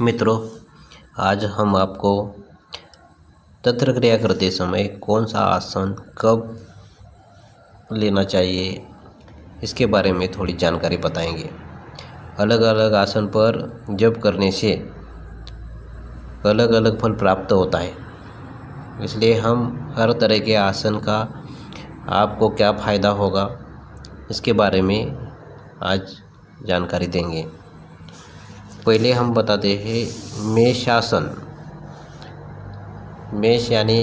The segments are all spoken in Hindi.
मित्रों, आज हम आपको तंत्र क्रिया करते समय कौन सा आसन कब लेना चाहिए इसके बारे में थोड़ी जानकारी बताएंगे। अलग अलग आसन पर जप करने से अलग अलग फल प्राप्त होता है, इसलिए हम हर तरह के आसन का आपको क्या फ़ायदा होगा इसके बारे में आज जानकारी देंगे। पहले हम बताते हैं मेषासन। मेष यानी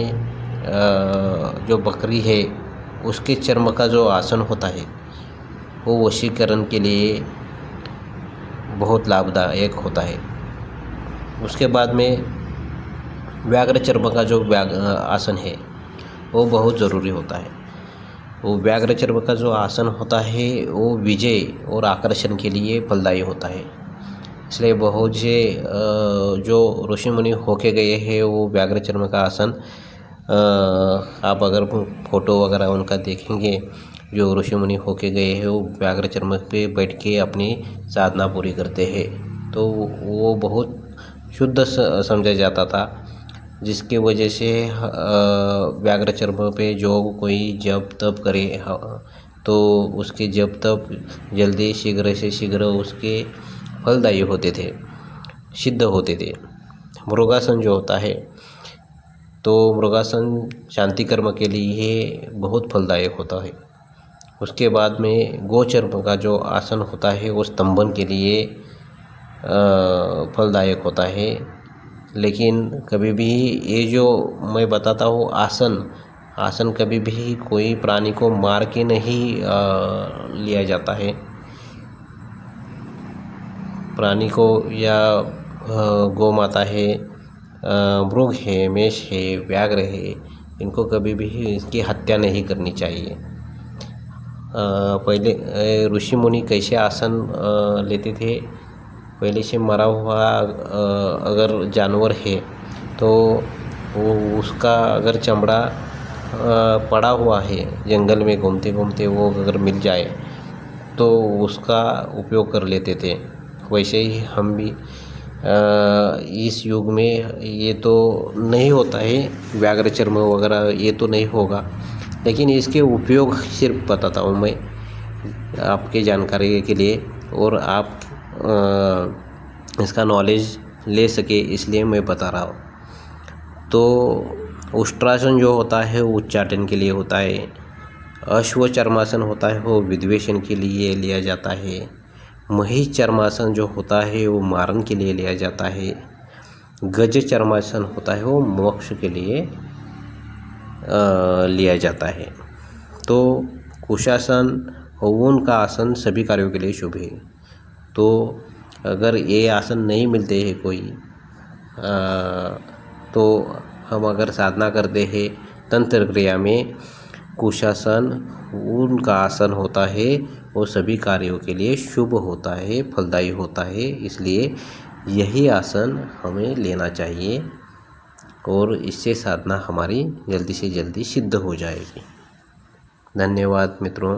जो बकरी है उसके चर्म का जो आसन होता है वो वशीकरण के लिए बहुत लाभदायक होता है। उसके बाद में व्याघ्र चर्म का जो आसन है वो बहुत ज़रूरी होता है। वो व्याघ्र चर्म का जो आसन होता है वो विजय और आकर्षण के लिए फलदायी होता है। इसलिए बहुत से जो ऋषि मुनि होके गए हैं वो व्याघ्र चर्म का आसन आप अगर फोटो वगैरह उनका देखेंगे, जो ऋषि मुनि होके गए हैं वो व्याघ्र चर्म पे बैठ के अपनी साधना पूरी करते हैं, तो वो बहुत शुद्ध समझा जाता था, जिसकी वजह से व्याघ्र चर्म पे जो कोई जप तप करे तो उसके जप तप जल्दी शीघ्र से शीघ्र उसके फलदायी होते थे, सिद्ध होते थे। मृगासन जो होता है तो मृगासन शांति कर्म के लिए बहुत फलदायक होता है। उसके बाद में गोचर्म का जो आसन होता है वो स्तंभन के लिए फलदायक होता है। लेकिन कभी भी ये जो मैं बताता हूँ आसन कभी भी कोई प्राणी को मार के नहीं लिया जाता है। प्राणी को या गौ माता है, मृग है, मेष है, व्याघ्र है, इनको कभी भी इसकी हत्या नहीं करनी चाहिए। पहले ऋषि मुनि कैसे आसन लेते थे, पहले से मरा हुआ अगर जानवर है तो वो उसका अगर चमड़ा पड़ा हुआ है जंगल में घूमते घूमते वो अगर मिल जाए तो उसका उपयोग कर लेते थे। वैसे ही हम भी इस युग में ये तो नहीं होता है, व्याघ्र चर्म वगैरह ये तो नहीं होगा, लेकिन इसके उपयोग सिर्फ बताता हूँ मैं आपके जानकारी के लिए, और आप इसका नॉलेज ले सके इसलिए मैं बता रहा हूँ। तो उष्ट्रासन जो होता है वो उच्चाटन के लिए होता है। अश्व चर्मासन होता है वो विद्वेषण के लिए लिया जाता है। महिष चर्मासन जो होता है वो मारण के लिए लिया जाता है। गज चर्मासन होता है वो मोक्ष के लिए लिया जाता है। तो कुशासन ऊन का आसन सभी कार्यों के लिए शुभ है। तो अगर ये आसन नहीं मिलते हैं कोई तो हम अगर साधना करते हैं तंत्र क्रिया में, कुशासन ऊन का आसन होता है वो सभी कार्यों के लिए शुभ होता है, फलदायी होता है, इसलिए यही आसन हमें लेना चाहिए और इससे साधना हमारी जल्दी से जल्दी सिद्ध हो जाएगी। धन्यवाद मित्रों।